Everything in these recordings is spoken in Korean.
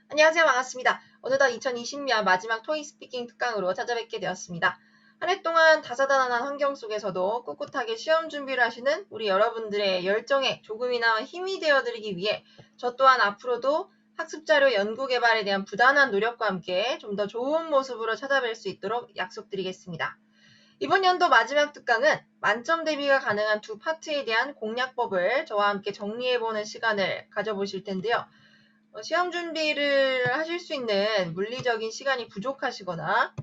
안녕하세요. 반갑습니다. 어느덧 2020년 마지막 토익 스피킹 특강으로 찾아뵙게 되었습니다. 한 해 동안 다사다난한 환경 속에서도 꿋꿋하게 시험 준비를 하시는 우리 여러분들의 열정에 조금이나마 힘이 되어드리기 위해 저 또한 앞으로도 학습자료 연구 개발에 대한 부단한 노력과 함께 좀 더 좋은 모습으로 찾아뵐 수 있도록 약속드리겠습니다. 이번 연도 마지막 특강은 만점 대비가 가능한 두 파트에 대한 공략법을 저와 함께 정리해보는 시간을 가져보실 텐데요. 시험 준비를 하실 수 있는 물리적인 시간이 부족하시거나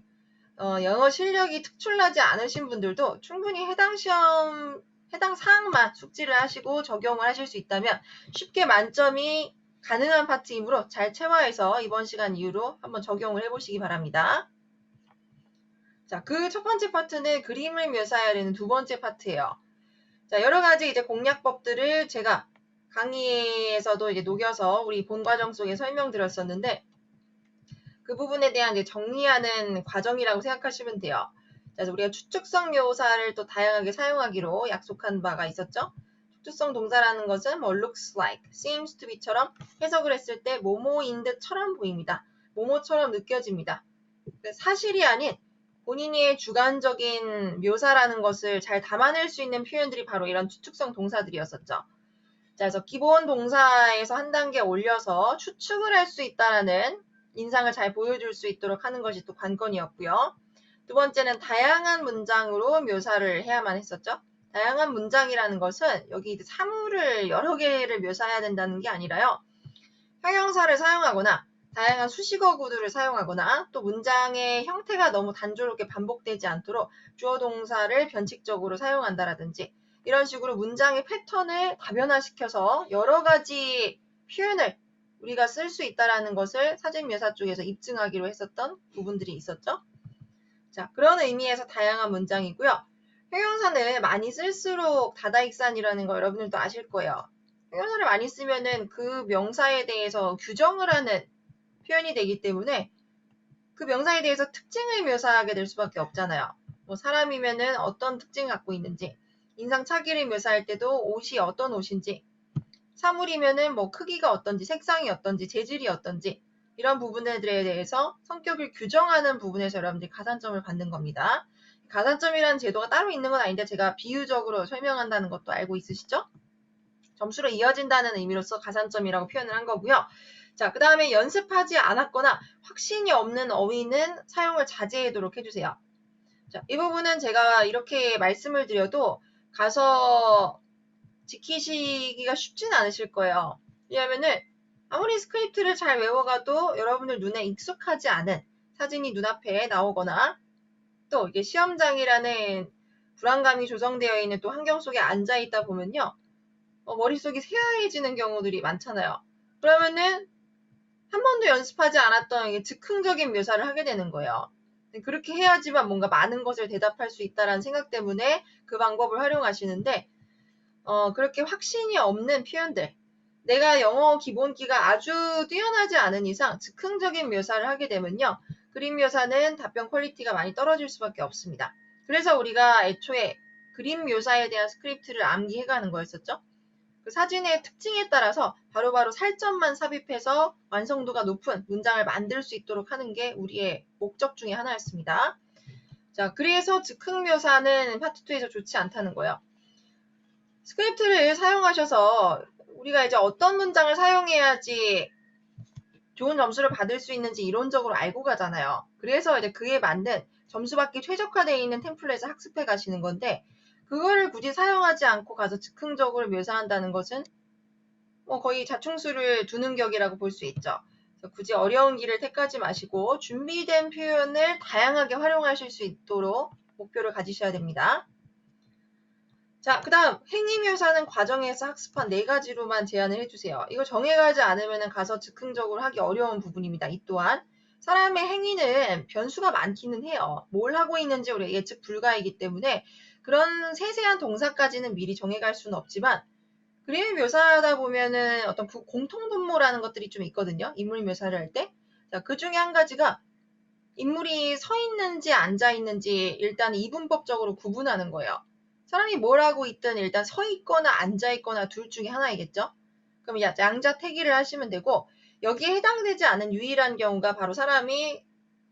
영어 실력이 특출나지 않으신 분들도 충분히 해당 사항만 숙지를 하시고 적용을 하실 수 있다면 쉽게 만점이 가능한 파트이므로 잘 체화해서 이번 시간 이후로 한번 적용을 해보시기 바랍니다. 자, 그 첫 번째 파트는 그림을 묘사해야 되는 두 번째 파트예요. 자, 여러 가지 이제 공략법들을 제가 강의에서도 이제 녹여서 우리 본 과정 속에 설명드렸었는데 그 부분에 대한 이제 정리하는 과정이라고 생각하시면 돼요. 그래서 우리가 추측성 묘사를 또 다양하게 사용하기로 약속한 바가 있었죠. 추측성 동사라는 것은 뭐 looks like, seems to be처럼 해석을 했을 때 뭐뭐인 듯처럼 보입니다. 뭐뭐처럼 느껴집니다. 사실이 아닌 본인의 주관적인 묘사라는 것을 잘 담아낼 수 있는 표현들이 바로 이런 추측성 동사들이었었죠. 자, 그래서 기본 동사에서 한 단계 올려서 추측을 할 수 있다는 인상을 잘 보여줄 수 있도록 하는 것이 또 관건이었고요. 두 번째는 다양한 문장으로 묘사를 해야만 했었죠. 다양한 문장이라는 것은 여기 이제 사물을 여러 개를 묘사해야 된다는 게 아니라요. 형용사를 사용하거나 다양한 수식어 구조를 사용하거나 또 문장의 형태가 너무 단조롭게 반복되지 않도록 주어 동사를 변칙적으로 사용한다라든지 이런 식으로 문장의 패턴을 다변화시켜서 여러 가지 표현을 우리가 쓸 수 있다는 것을 사진 묘사 쪽에서 입증하기로 했었던 부분들이 있었죠. 자, 그런 의미에서 다양한 문장이고요. 형용사는 많이 쓸수록 다다익산이라는 거 여러분들도 아실 거예요. 형용사를 많이 쓰면은 그 명사에 대해서 규정을 하는 표현이 되기 때문에 그 명사에 대해서 특징을 묘사하게 될 수밖에 없잖아요. 뭐 사람이면은 어떤 특징을 갖고 있는지, 인상착의를 묘사할 때도 옷이 어떤 옷인지, 사물이면은 뭐 크기가 어떤지, 색상이 어떤지, 재질이 어떤지 이런 부분들에 대해서 성격을 규정하는 부분에서 여러분들이 가산점을 받는 겁니다. 가산점이라는 제도가 따로 있는 건 아닌데 제가 비유적으로 설명한다는 것도 알고 있으시죠? 점수로 이어진다는 의미로서 가산점이라고 표현을 한 거고요. 자, 그 다음에 연습하지 않았거나 확신이 없는 어휘는 사용을 자제하도록 해주세요. 자, 이 부분은 제가 이렇게 말씀을 드려도 가서 지키시기가 쉽진 않으실 거예요. 왜냐하면은 아무리 스크립트를 잘 외워가도 여러분들 눈에 익숙하지 않은 사진이 눈앞에 나오거나 또 이게 시험장이라는 불안감이 조성되어 있는 또 환경 속에 앉아 있다 보면요. 머릿속이 새하얘지는 경우들이 많잖아요. 그러면은 한 번도 연습하지 않았던 즉흥적인 묘사를 하게 되는 거예요. 그렇게 해야지만 뭔가 많은 것을 대답할 수 있다는 생각 때문에 그 방법을 활용하시는데 그렇게 확신이 없는 표현들 내가 영어 기본기가 아주 뛰어나지 않은 이상 즉흥적인 묘사를 하게 되면요. 그림 묘사는 답변 퀄리티가 많이 떨어질 수밖에 없습니다. 그래서 우리가 애초에 그림 묘사에 대한 스크립트를 암기해가는 거였었죠. 그 사진의 특징에 따라서 바로바로 살점만 삽입해서 완성도가 높은 문장을 만들 수 있도록 하는 게 우리의 목적 중에 하나였습니다. 자, 그래서 즉흥 묘사는 파트 2에서 좋지 않다는 거예요. 스크립트를 사용하셔서 우리가 이제 어떤 문장을 사용해야지 좋은 점수를 받을 수 있는지 이론적으로 알고 가잖아요. 그래서 이제 그에 맞는 점수받기 최적화되어 있는 템플릿을 학습해 가시는 건데 그거를 굳이 사용하지 않고 가서 즉흥적으로 묘사한다는 것은 거의 자충수를 두는 격이라고 볼 수 있죠. 그래서 굳이 어려운 길을 택하지 마시고 준비된 표현을 다양하게 활용하실 수 있도록 목표를 가지셔야 됩니다. 자, 그 다음 행위묘사는 과정에서 학습한 4가지로만 제한을 해주세요. 이거 정해가지 않으면 가서 즉흥적으로 하기 어려운 부분입니다. 이 또한 사람의 행위는 변수가 많기는 해요. 뭘 하고 있는지 우리가 예측 불가이기 때문에 그런 세세한 동사까지는 미리 정해갈 수는 없지만 그림을 묘사하다 보면은 어떤 공통분모라는 것들이 좀 있거든요. 인물 묘사를 할 때. 자, 그 중에 한 가지가 인물이 서 있는지 앉아 있는지 일단 이분법적으로 구분하는 거예요. 사람이 뭘 하고 있든 일단 서 있거나 앉아 있거나 둘 중에 하나이겠죠. 그럼 양자택일을 하시면 되고 여기에 해당되지 않은 유일한 경우가 바로 사람이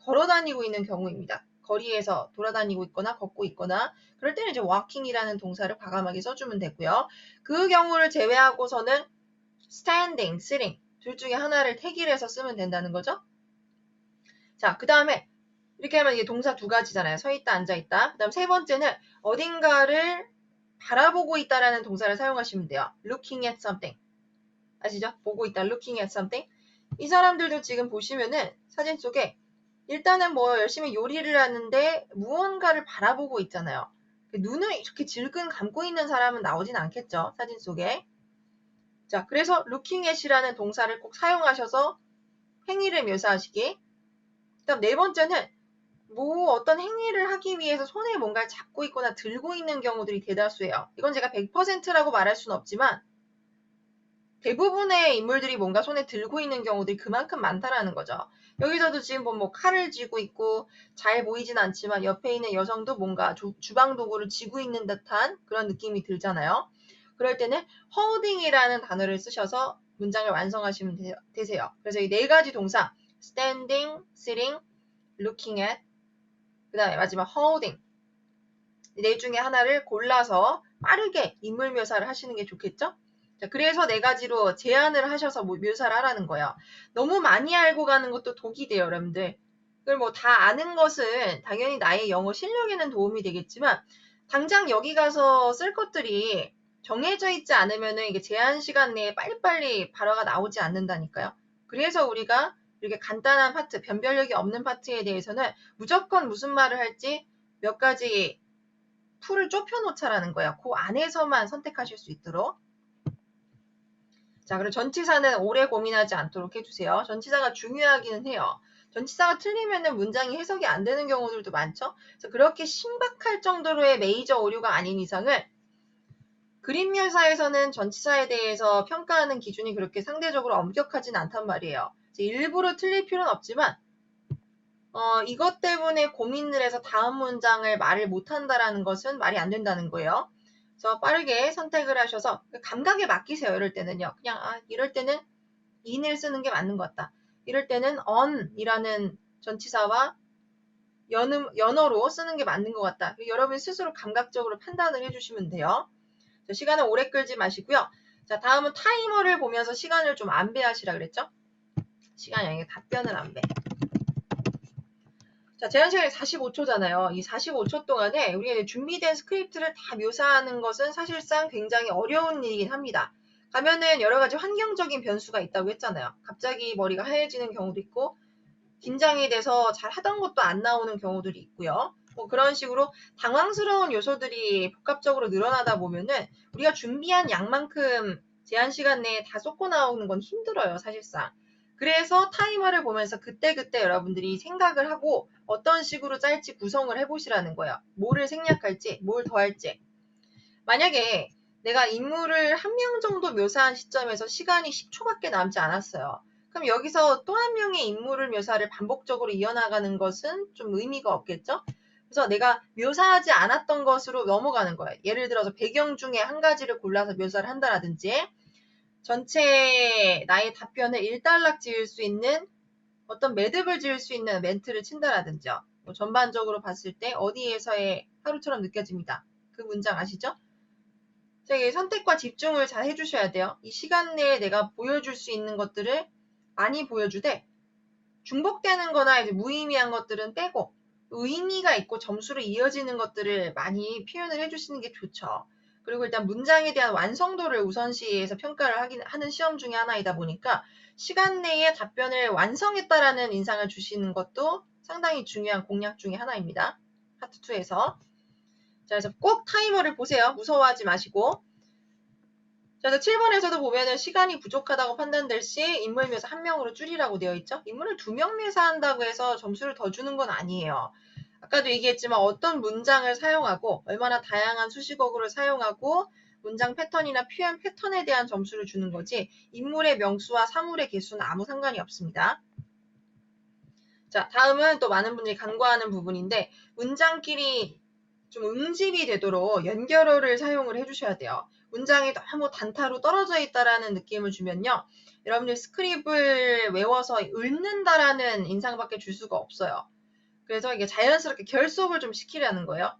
걸어 다니고 있는 경우입니다. 거리에서 돌아다니고 있거나 걷고 있거나 그럴 때는 이제 walking이라는 동사를 과감하게 써주면 되고요. 그 경우를 제외하고서는 standing, sitting 둘 중에 하나를 택일해서 쓰면 된다는 거죠. 자, 그 다음에 이렇게 하면 이게 동사 두 가지잖아요. 서 있다, 앉아 있다. 그 다음 세 번째는 어딘가를 바라보고 있다라는 동사를 사용하시면 돼요. looking at something. 아시죠? 보고 있다, looking at something. 이 사람들도 지금 보시면은 사진 속에 일단은 뭐 열심히 요리를 하는데 무언가를 바라보고 있잖아요. 눈을 이렇게 질끈 감고 있는 사람은 나오진 않겠죠. 사진 속에. 자, 그래서 looking at이라는 동사를 꼭 사용하셔서 행위를 묘사하시기. 그 다음 네 번째는 뭐 어떤 행위를 하기 위해서 손에 뭔가를 잡고 있거나 들고 있는 경우들이 대다수예요. 이건 제가 100%라고 말할 수는 없지만 대부분의 인물들이 뭔가 손에 들고 있는 경우들이 그만큼 많다라는 거죠. 여기서도 지금 뭐 칼을 쥐고 있고 잘 보이진 않지만 옆에 있는 여성도 뭔가 주방 도구를 쥐고 있는 듯한 그런 느낌이 들잖아요. 그럴 때는 holding이라는 단어를 쓰셔서 문장을 완성하시면 되세요. 그래서 이 네 가지 동사 standing, sitting, looking at 그 다음에 마지막 holding 네 중에 하나를 골라서 빠르게 인물 묘사를 하시는 게 좋겠죠? 자, 그래서 네 가지로 제안을 하셔서 묘사를 하라는 거예요. 너무 많이 알고 가는 것도 독이 돼요, 여러분들. 그걸 뭐 다 아는 것은 당연히 나의 영어 실력에는 도움이 되겠지만 당장 여기 가서 쓸 것들이 정해져 있지 않으면은 이게 제한 시간 내에 빨리빨리 발화가 나오지 않는다니까요. 그래서 우리가 이렇게 간단한 파트, 변별력이 없는 파트에 대해서는 무조건 무슨 말을 할지 몇 가지 풀을 좁혀놓자라는 거예요. 그 안에서만 선택하실 수 있도록. 자, 그리고 전치사는 오래 고민하지 않도록 해주세요. 전치사가 중요하기는 해요. 전치사가 틀리면 문장이 해석이 안 되는 경우들도 많죠. 그래서 그렇게 신박할 정도로의 메이저 오류가 아닌 이상은 그림 묘사에서는 전치사에 대해서 평가하는 기준이 그렇게 상대적으로 엄격하진 않단 말이에요. 일부러 틀릴 필요는 없지만 이것 때문에 고민을 해서 다음 문장을 말을 못한다라는 것은 말이 안 된다는 거예요. 그래서 빠르게 선택을 하셔서 감각에 맡기세요. 이럴 때는요. 그냥 이럴 때는 in을 쓰는 게 맞는 것 같다. 이럴 때는 on이라는 전치사와 연어로 쓰는 게 맞는 것 같다. 여러분 스스로 감각적으로 판단을 해주시면 돼요. 자, 시간을 오래 끌지 마시고요. 자, 다음은 타이머를 보면서 시간을 좀 안배하시라 그랬죠? 시간이 아니라 답변을 안배. 자, 제한 시간이 45초잖아요. 이 45초 동안에 우리가 준비된 스크립트를 다 묘사하는 것은 사실상 굉장히 어려운 일이긴 합니다. 가면은 여러 가지 환경적인 변수가 있다고 했잖아요. 갑자기 머리가 하얘지는 경우도 있고 긴장이 돼서 잘 하던 것도 안 나오는 경우들이 있고요. 뭐 그런 식으로 당황스러운 요소들이 복합적으로 늘어나다 보면은 우리가 준비한 양만큼 제한 시간 내에 다 쏟고 나오는 건 힘들어요, 사실상. 그래서 타이머를 보면서 그때그때 여러분들이 생각을 하고 어떤 식으로 짤지 구성을 해보시라는 거예요. 뭐를 생략할지, 뭘 더할지. 만약에 내가 인물을 한 명 정도 묘사한 시점에서 시간이 10초밖에 남지 않았어요. 그럼 여기서 또 한 명의 인물을 묘사를 반복적으로 이어나가는 것은 좀 의미가 없겠죠? 그래서 내가 묘사하지 않았던 것으로 넘어가는 거예요. 예를 들어서 배경 중에 한 가지를 골라서 묘사를 한다라든지 전체 나의 답변을 일단락 지을 수 있는 어떤 매듭을 지을 수 있는 멘트를 친다라든지요. 뭐 전반적으로 봤을 때 어디에서의 하루처럼 느껴집니다. 그 문장 아시죠? 선택과 집중을 잘 해주셔야 돼요. 이 시간 내에 내가 보여줄 수 있는 것들을 많이 보여주되 중복되는 거나 이제 무의미한 것들은 빼고 의미가 있고 점수로 이어지는 것들을 많이 표현을 해주시는 게 좋죠. 그리고 일단 문장에 대한 완성도를 우선시해서 평가를 하는 시험 중에 하나이다 보니까 시간 내에 답변을 완성했다라는 인상을 주시는 것도 상당히 중요한 공략 중에 하나입니다. 파트 2에서. 자, 그래서 꼭 타이머를 보세요. 무서워하지 마시고. 자, 그래서 7번에서도 보면은 시간이 부족하다고 판단될 시 인물 묘사 1명으로 줄이라고 되어 있죠. 인물을 2명 묘사한다고 해서 점수를 더 주는 건 아니에요. 아까도 얘기했지만 어떤 문장을 사용하고 얼마나 다양한 수식어구를 사용하고 문장 패턴이나 표현 패턴에 대한 점수를 주는 거지 인물의 명수와 사물의 개수는 아무 상관이 없습니다. 자, 다음은 또 많은 분들이 간과하는 부분인데 문장끼리 좀 응집이 되도록 연결어를 사용을 해주셔야 돼요. 문장이 너무 단타로 떨어져 있다라는 느낌을 주면요. 여러분들 스크립을 외워서 읽는다라는 인상밖에 줄 수가 없어요. 그래서 이게 자연스럽게 결속을 좀 시키려는 거예요.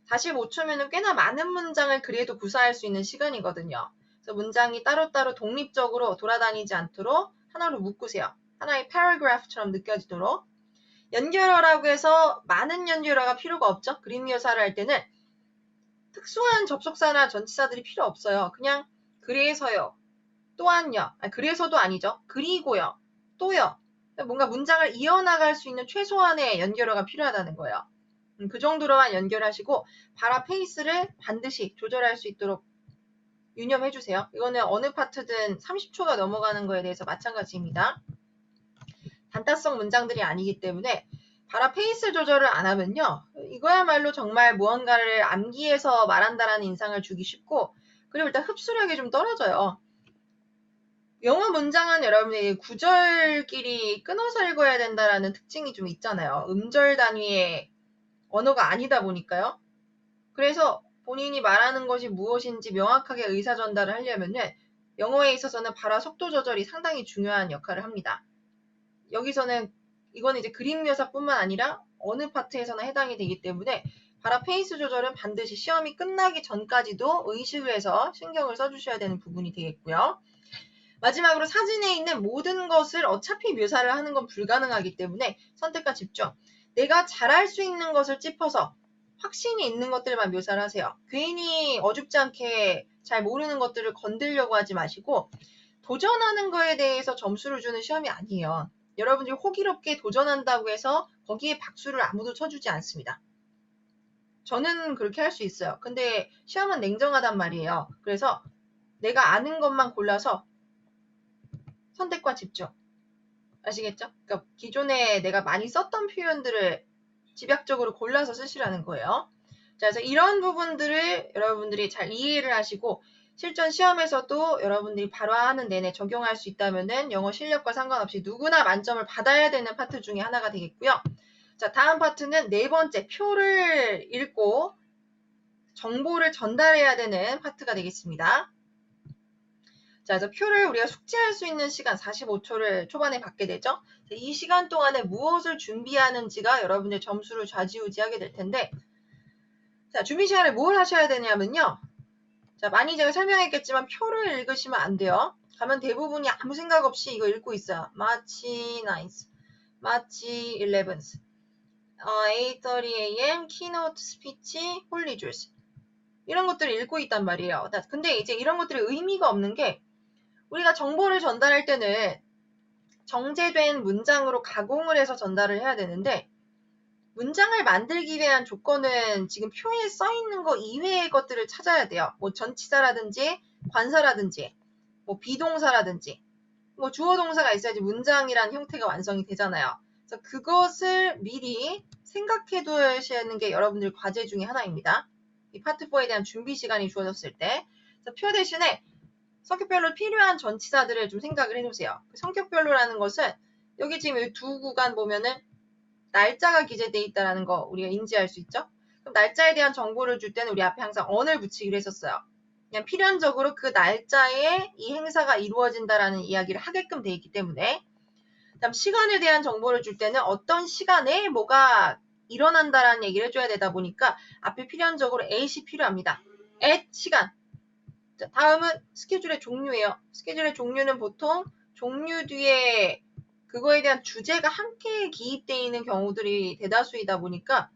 45초면은 꽤나 많은 문장을 그래도 구사할 수 있는 시간이거든요. 그래서 문장이 따로따로 독립적으로 돌아다니지 않도록 하나로 묶으세요. 하나의 paragraph처럼 느껴지도록. 연결어라고 해서 많은 연결어가 필요가 없죠. 그림 묘사를 할 때는 특수한 접속사나 전치사들이 필요 없어요. 그냥 그래서요, 또한요, 그래서도 아니죠. 그리고요, 또요. 뭔가 문장을 이어나갈 수 있는 최소한의 연결어가 필요하다는 거예요. 그 정도로만 연결하시고 발화 페이스를 반드시 조절할 수 있도록 유념해주세요. 이거는 어느 파트든 30초가 넘어가는 거에 대해서 마찬가지입니다. 단타성 문장들이 아니기 때문에 발화 페이스 조절을 안 하면요. 이거야말로 정말 무언가를 암기해서 말한다라는 인상을 주기 쉽고 그리고 일단 흡수력이 좀 떨어져요. 영어 문장은 여러분이 구절끼리 끊어서 읽어야 된다라는 특징이 좀 있잖아요. 음절 단위의 언어가 아니다 보니까요. 그래서 본인이 말하는 것이 무엇인지 명확하게 의사 전달을 하려면은 영어에 있어서는 발화 속도 조절이 상당히 중요한 역할을 합니다. 여기서는 이거는 이제 그림 묘사뿐만 아니라 어느 파트에서나 해당이 되기 때문에 발화 페이스 조절은 반드시 시험이 끝나기 전까지도 의식을 해서 신경을 써주셔야 되는 부분이 되겠고요. 마지막으로 사진에 있는 모든 것을 어차피 묘사를 하는 건 불가능하기 때문에 선택과 집중. 내가 잘할 수 있는 것을 짚어서 확신이 있는 것들만 묘사를 하세요. 괜히 어줍지 않게 잘 모르는 것들을 건들려고 하지 마시고 도전하는 거에 대해서 점수를 주는 시험이 아니에요. 여러분들이 호기롭게 도전한다고 해서 거기에 박수를 아무도 쳐주지 않습니다. 저는 그렇게 할 수 있어요. 근데 시험은 냉정하단 말이에요. 그래서 내가 아는 것만 골라서 선택과 집중. 아시겠죠? 그러니까 기존에 내가 많이 썼던 표현들을 집약적으로 골라서 쓰시라는 거예요. 자, 그래서 이런 부분들을 여러분들이 잘 이해를 하시고 실전 시험에서도 여러분들이 발화하는 내내 적용할 수 있다면은 영어 실력과 상관없이 누구나 만점을 받아야 되는 파트 중에 하나가 되겠고요. 자, 다음 파트는 네 번째 표를 읽고 정보를 전달해야 되는 파트가 되겠습니다. 자, 그래서 표를 우리가 숙지할 수 있는 시간 45초를 초반에 받게 되죠. 이 시간 동안에 무엇을 준비하는지가 여러분의 점수를 좌지우지하게 될 텐데 자, 준비 시간에 뭘 하셔야 되냐면요. 자, 많이 제가 설명했겠지만 표를 읽으시면 안 돼요. 가면 대부분이 아무 생각 없이 이거 읽고 있어요. March 9th, March 11th, 8:30 a.m. keynote speech, Holy Juice 이런 것들을 읽고 있단 말이에요. 근데 이제 이런 것들이 의미가 없는 게 우리가 정보를 전달할 때는 정제된 문장으로 가공을 해서 전달을 해야 되는데 문장을 만들기 위한 조건은 지금 표에 써 있는 거 이외의 것들을 찾아야 돼요. 뭐 전치사라든지 관사라든지 뭐 비동사라든지 뭐 주어 동사가 있어야지 문장이란 형태가 완성이 되잖아요. 그래서 그것을 미리 생각해 두시는 게 여러분들 과제 중에 하나입니다. 이 파트 4에 대한 준비 시간이 주어졌을 때 그래서 표 대신에 성격별로 필요한 전치사들을 좀 생각을 해주세요. 성격별로라는 것은 여기 지금 이 두 구간 보면은 날짜가 기재되어 있다는 거 우리가 인지할 수 있죠. 그럼 날짜에 대한 정보를 줄 때는 우리 앞에 항상 on을 붙이기로 했었어요. 그냥 필연적으로 그 날짜에 이 행사가 이루어진다라는 이야기를 하게끔 되어 있기 때문에 다음 시간에 대한 정보를 줄 때는 어떤 시간에 뭐가 일어난다라는 얘기를 해줘야 되다 보니까 앞에 필연적으로 at이 필요합니다. at 시간. 자, 다음은 스케줄의 종류예요. 스케줄의 종류는 보통 종류 뒤에 그거에 대한 주제가 함께 기입되어 있는 경우들이 대다수이다 보니까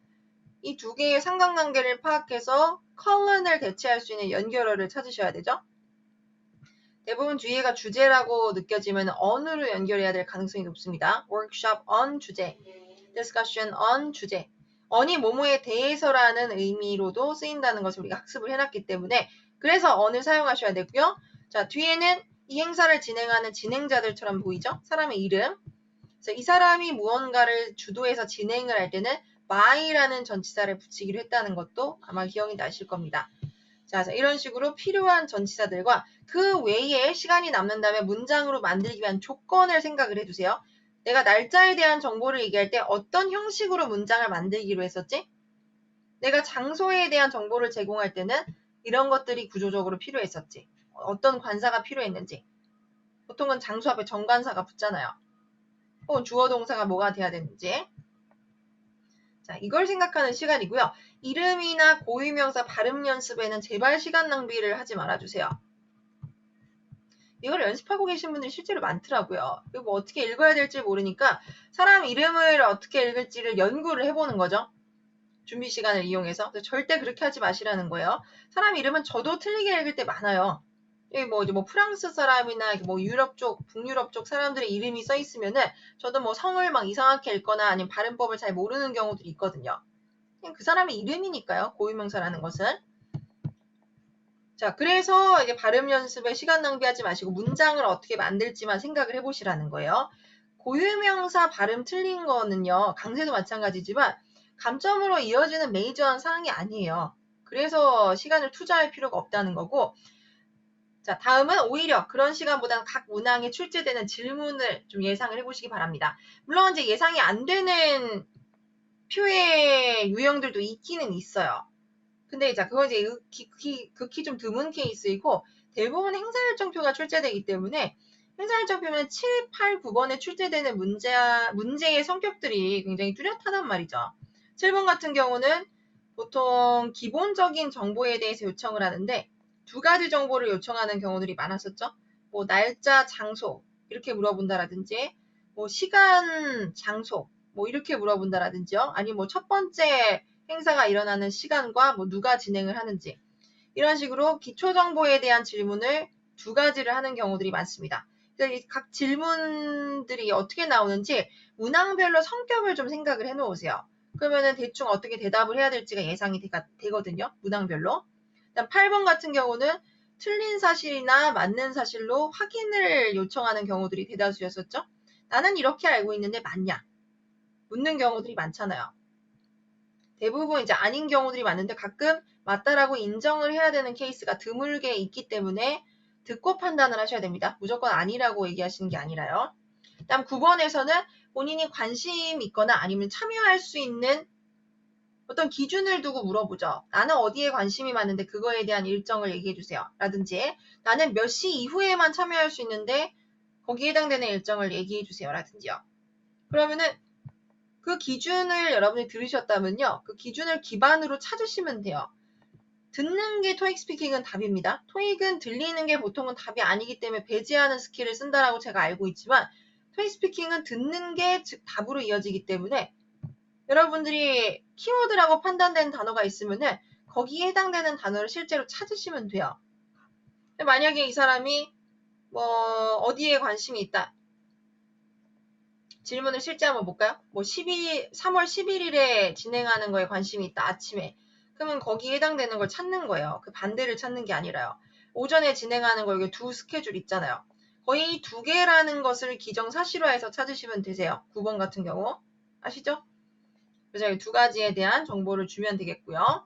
이 두 개의 상관관계를 파악해서 컬런을 대체할 수 있는 연결어를 찾으셔야 되죠. 대부분 뒤에가 주제라고 느껴지면 on으로 연결해야 될 가능성이 높습니다. workshop on 주제, discussion on 주제. on이 뭐뭐에 대해서라는 의미로도 쓰인다는 것을 우리가 학습을 해놨기 때문에 그래서 on을 사용하셔야 되고요. 자, 뒤에는 이 행사를 진행하는 진행자들처럼 보이죠? 사람의 이름. 그래서 이 사람이 무언가를 주도해서 진행을 할 때는 by라는 전치사를 붙이기로 했다는 것도 아마 기억이 나실 겁니다. 자, 이런 식으로 필요한 전치사들과 그 외에 시간이 남는다면 문장으로 만들기 위한 조건을 생각을 해주세요. 내가 날짜에 대한 정보를 얘기할 때 어떤 형식으로 문장을 만들기로 했었지? 내가 장소에 대한 정보를 제공할 때는 이런 것들이 구조적으로 필요했었지. 어떤 관사가 필요했는지. 보통은 장소 앞에 정관사가 붙잖아요. 혹은 주어 동사가 뭐가 돼야 되는지. 자, 이걸 생각하는 시간이고요. 이름이나 고유명사 발음 연습에는 제발 시간 낭비를 하지 말아주세요. 이걸 연습하고 계신 분들이 실제로 많더라고요. 그리고 뭐 어떻게 읽어야 될지 모르니까 사람 이름을 어떻게 읽을지를 연구를 해보는 거죠. 준비 시간을 이용해서. 절대 그렇게 하지 마시라는 거예요. 사람 이름은 저도 틀리게 읽을 때 많아요. 이제 뭐 프랑스 사람이나 뭐 유럽 쪽, 북유럽 쪽 사람들의 이름이 써 있으면은 저도 뭐 성을 막 이상하게 읽거나 아니면 발음법을 잘 모르는 경우들이 있거든요. 그냥 그 사람의 이름이니까요. 고유명사라는 것은. 자, 그래서 이제 발음 연습에 시간 낭비하지 마시고 문장을 어떻게 만들지만 생각을 해보시라는 거예요. 고유명사 발음 틀린 거는요. 강세도 마찬가지지만 감점으로 이어지는 메이저한 사항이 아니에요. 그래서 시간을 투자할 필요가 없다는 거고, 자, 다음은 오히려 그런 시간보다는 각 문항에 출제되는 질문을 좀 예상을 해보시기 바랍니다. 물론 이제 예상이 안 되는 표의 유형들도 있기는 있어요. 근데 자, 그건 이제 극히 좀 드문 케이스이고 대부분 행사일정표가 출제되기 때문에 행사일정표면 7, 8, 9번에 출제되는 문제의 성격들이 굉장히 뚜렷하단 말이죠. 7번 같은 경우는 보통 기본적인 정보에 대해서 요청을 하는데 두 가지 정보를 요청하는 경우들이 많았었죠. 뭐 날짜, 장소 이렇게 물어본다라든지 뭐 시간, 장소 뭐 이렇게 물어본다라든지요. 아니 뭐 첫 번째 행사가 일어나는 시간과 뭐 누가 진행을 하는지 이런 식으로 기초 정보에 대한 질문을 두 가지를 하는 경우들이 많습니다. 그래서 각 질문들이 어떻게 나오는지 문항별로 성격을 좀 생각을 해 놓으세요. 그러면은 대충 어떻게 대답을 해야 될지가 예상이 되거든요. 문항별로. 그다음 8번 같은 경우는 틀린 사실이나 맞는 사실로 확인을 요청하는 경우들이 대다수였었죠. 나는 이렇게 알고 있는데 맞냐? 묻는 경우들이 많잖아요. 대부분 이제 아닌 경우들이 많은데 가끔 맞다라고 인정을 해야 되는 케이스가 드물게 있기 때문에 듣고 판단을 하셔야 됩니다. 무조건 아니라고 얘기하시는 게 아니라요. 다음 9번에서는 본인이 관심 있거나 아니면 참여할 수 있는 어떤 기준을 두고 물어보죠. 나는 어디에 관심이 많은데 그거에 대한 일정을 얘기해 주세요. 라든지 나는 몇 시 이후에만 참여할 수 있는데 거기에 해당되는 일정을 얘기해 주세요. 라든지요. 그러면은 그 기준을 여러분이 들으셨다면요. 그 기준을 기반으로 찾으시면 돼요. 듣는 게 토익 스피킹은 답입니다. 토익은 들리는 게 보통은 답이 아니기 때문에 배제하는 스킬을 쓴다라고 제가 알고 있지만 토익 스피킹은 듣는 게 즉 답으로 이어지기 때문에 여러분들이 키워드라고 판단된 단어가 있으면은 거기에 해당되는 단어를 실제로 찾으시면 돼요. 만약에 이 사람이 뭐 어디에 관심이 있다. 질문을 실제 한번 볼까요? 뭐 3월 11일에 진행하는 거에 관심이 있다. 아침에. 그러면 거기에 해당되는 걸 찾는 거예요. 그 반대를 찾는 게 아니라요. 오전에 진행하는 거 여기 두 스케줄 있잖아요. 거의 두 개라는 것을 기정사실화해서 찾으시면 되세요. 9번 같은 경우. 아시죠? 그래서 이 두 가지에 대한 정보를 주면 되겠고요.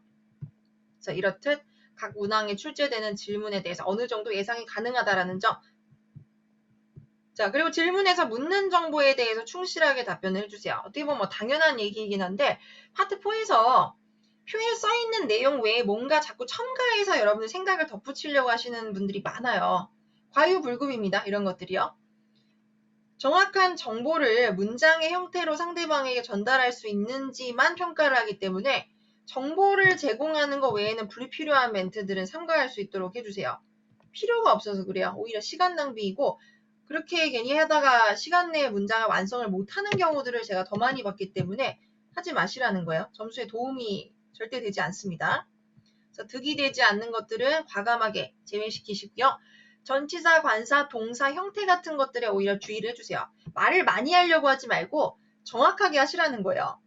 그래서 이렇듯 각 문항에 출제되는 질문에 대해서 어느 정도 예상이 가능하다라는 점. 자, 그리고 질문에서 묻는 정보에 대해서 충실하게 답변을 해주세요. 어떻게 보면 뭐 당연한 얘기이긴 한데 파트 4에서 표에 써있는 내용 외에 뭔가 자꾸 첨가해서 여러분들 생각을 덧붙이려고 하시는 분들이 많아요. 과유불급입니다. 이런 것들이요. 정확한 정보를 문장의 형태로 상대방에게 전달할 수 있는지만 평가를 하기 때문에 정보를 제공하는 것 외에는 불필요한 멘트들은 삼가할 수 있도록 해주세요. 필요가 없어서 그래요. 오히려 시간 낭비이고 그렇게 괜히 하다가 시간 내에 문장을 완성을 못하는 경우들을 제가 더 많이 봤기 때문에 하지 마시라는 거예요. 점수에 도움이 절대 되지 않습니다. 그래서 득이 되지 않는 것들은 과감하게 제외시키시고요. 전치사, 관사, 동사, 형태 같은 것들에 오히려 주의를 해주세요. 말을 많이 하려고 하지 말고 정확하게 하시라는 거예요.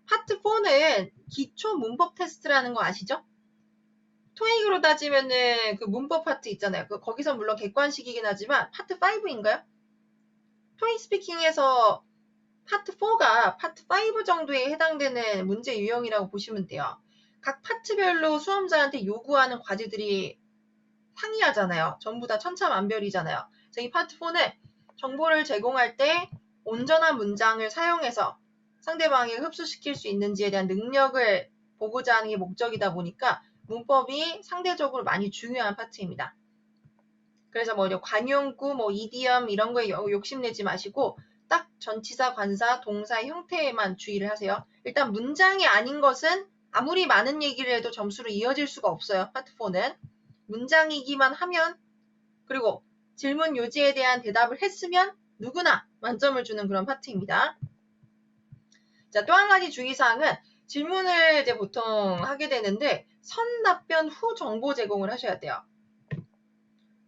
파트 4는 기초 문법 테스트라는 거 아시죠? 토익으로 따지면은 그 문법 파트 있잖아요. 거기서 물론 객관식이긴 하지만 파트 5인가요? 토익 스피킹에서 파트 4가 파트 5 정도에 해당되는 문제 유형이라고 보시면 돼요. 각 파트별로 수험자한테 요구하는 과제들이 상이하잖아요. 전부 다 천차만별이잖아요. 그래서 이 파트 4는 정보를 제공할 때 온전한 문장을 사용해서 상대방에게 흡수시킬 수 있는지에 대한 능력을 보고자 하는 게 목적이다 보니까 문법이 상대적으로 많이 중요한 파트입니다. 그래서 뭐 관용구, 뭐 이디엄 이런 거에 욕심내지 마시고 딱 전치사, 관사, 동사의 형태에만 주의를 하세요. 일단 문장이 아닌 것은 아무리 많은 얘기를 해도 점수로 이어질 수가 없어요. 파트 4는. 문장이기만 하면 그리고 질문 요지에 대한 대답을 했으면 누구나 만점을 주는 그런 파트입니다. 자, 또 한 가지 주의사항은 질문을 이제 보통 하게 되는데 선 답변 후 정보 제공을 하셔야 돼요.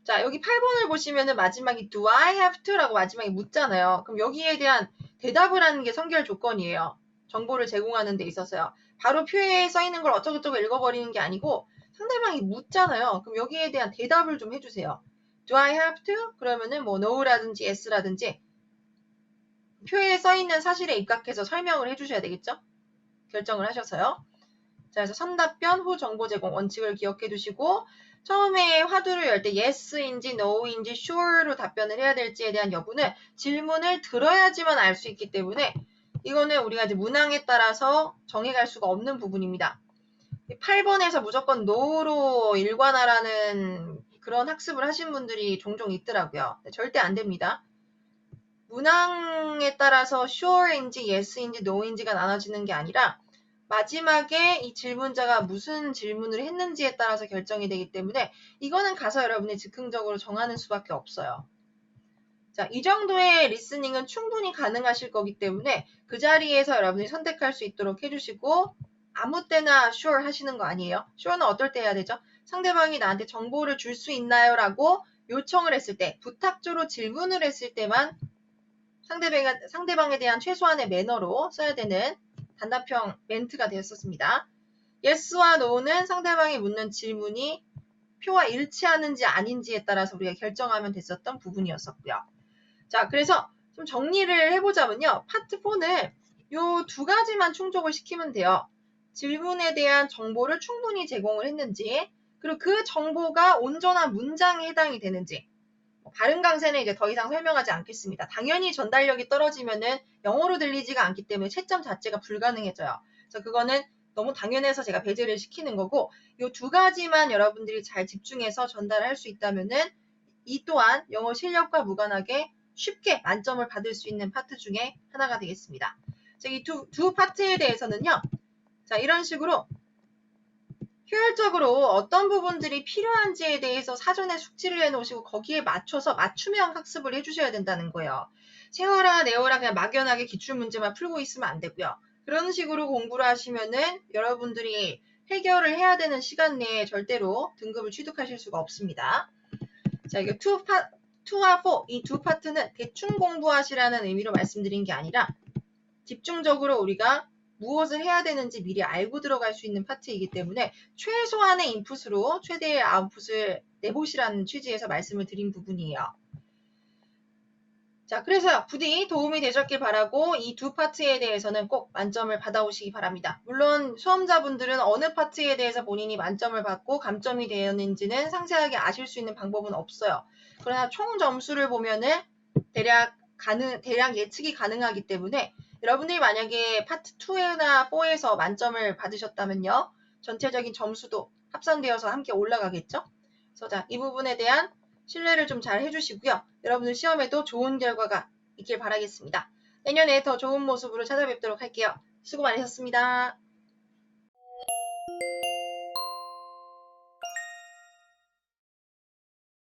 자, 여기 8번을 보시면은 마지막에 do I have to? 라고 마지막에 묻잖아요. 그럼 여기에 대한 대답을 하는 게 선결 조건이에요. 정보를 제공하는 데 있어서요. 바로 표에 써 있는 걸 어쩌고저쩌고 읽어버리는 게 아니고 상대방이 묻잖아요. 그럼 여기에 대한 대답을 좀 해주세요. do I have to? 그러면은 뭐 no라든지 yes라든지 표에 써 있는 사실에 입각해서 설명을 해주셔야 되겠죠? 결정을 하셔서요. 자, 그래서 선답변 후 정보 제공 원칙을 기억해 두시고 처음에 화두를 열 때 yes인지 no인지 sure로 답변을 해야 될지에 대한 여부는 질문을 들어야지만 알 수 있기 때문에 이거는 우리가 이제 문항에 따라서 정해갈 수가 없는 부분입니다. 8번에서 무조건 no로 일관하라는 그런 학습을 하신 분들이 종종 있더라고요. 절대 안 됩니다. 문항에 따라서 sure인지 yes인지 no인지가 나눠지는 게 아니라 마지막에 이 질문자가 무슨 질문을 했는지에 따라서 결정이 되기 때문에 이거는 가서 여러분이 즉흥적으로 정하는 수밖에 없어요. 자, 이 정도의 리스닝은 충분히 가능하실 거기 때문에 그 자리에서 여러분이 선택할 수 있도록 해주시고 아무 때나 sure 하시는 거 아니에요. sure는 어떨 때 해야 되죠? 상대방이 나한테 정보를 줄 수 있나요? 라고 요청을 했을 때, 부탁조로 질문을 했을 때만 상대방에 대한 최소한의 매너로 써야 되는 단답형 멘트가 되었었습니다. yes와 no는 상대방이 묻는 질문이 표와 일치하는지 아닌지에 따라서 우리가 결정하면 됐었던 부분이었었고요. 자, 그래서 좀 정리를 해보자면요. 파트 4는 요 두 가지만 충족을 시키면 돼요. 질문에 대한 정보를 충분히 제공을 했는지, 그리고 그 정보가 온전한 문장에 해당이 되는지, 발음 강세는 이제 더 이상 설명하지 않겠습니다. 당연히 전달력이 떨어지면은 영어로 들리지가 않기 때문에 채점 자체가 불가능해져요. 그래서 그거는 너무 당연해서 제가 배제를 시키는 거고 이 두 가지만 여러분들이 잘 집중해서 전달할 수 있다면은 이 또한 영어 실력과 무관하게 쉽게 만점을 받을 수 있는 파트 중에 하나가 되겠습니다. 이 두 파트에 대해서는요. 자, 이런 식으로 효율적으로 어떤 부분들이 필요한지에 대해서 사전에 숙지를 해놓으시고 거기에 맞춰서 맞춤형 학습을 해주셔야 된다는 거예요. 세워라 내워라 그냥 막연하게 기출문제만 풀고 있으면 안 되고요. 그런 식으로 공부를 하시면은 여러분들이 해결을 해야 되는 시간 내에 절대로 등급을 취득하실 수가 없습니다. 자, 이게 2와 4, 이 두 파트는 대충 공부하시라는 의미로 말씀드린 게 아니라 집중적으로 우리가 무엇을 해야 되는지 미리 알고 들어갈 수 있는 파트이기 때문에 최소한의 인풋으로 최대의 아웃풋을 내보시라는 취지에서 말씀을 드린 부분이에요. 자, 그래서 부디 도움이 되셨길 바라고 이 두 파트에 대해서는 꼭 만점을 받아오시기 바랍니다. 물론 수험자분들은 어느 파트에 대해서 본인이 만점을 받고 감점이 되었는지는 상세하게 아실 수 있는 방법은 없어요. 그러나 총 점수를 보면은 대략 예측이 가능하기 때문에 여러분들이 만약에 파트 2나 4에서 만점을 받으셨다면요. 전체적인 점수도 합산되어서 함께 올라가겠죠? 그래서 자, 이 부분에 대한 신뢰를 좀 잘 해주시고요. 여러분들 시험에도 좋은 결과가 있길 바라겠습니다. 내년에 더 좋은 모습으로 찾아뵙도록 할게요. 수고 많으셨습니다.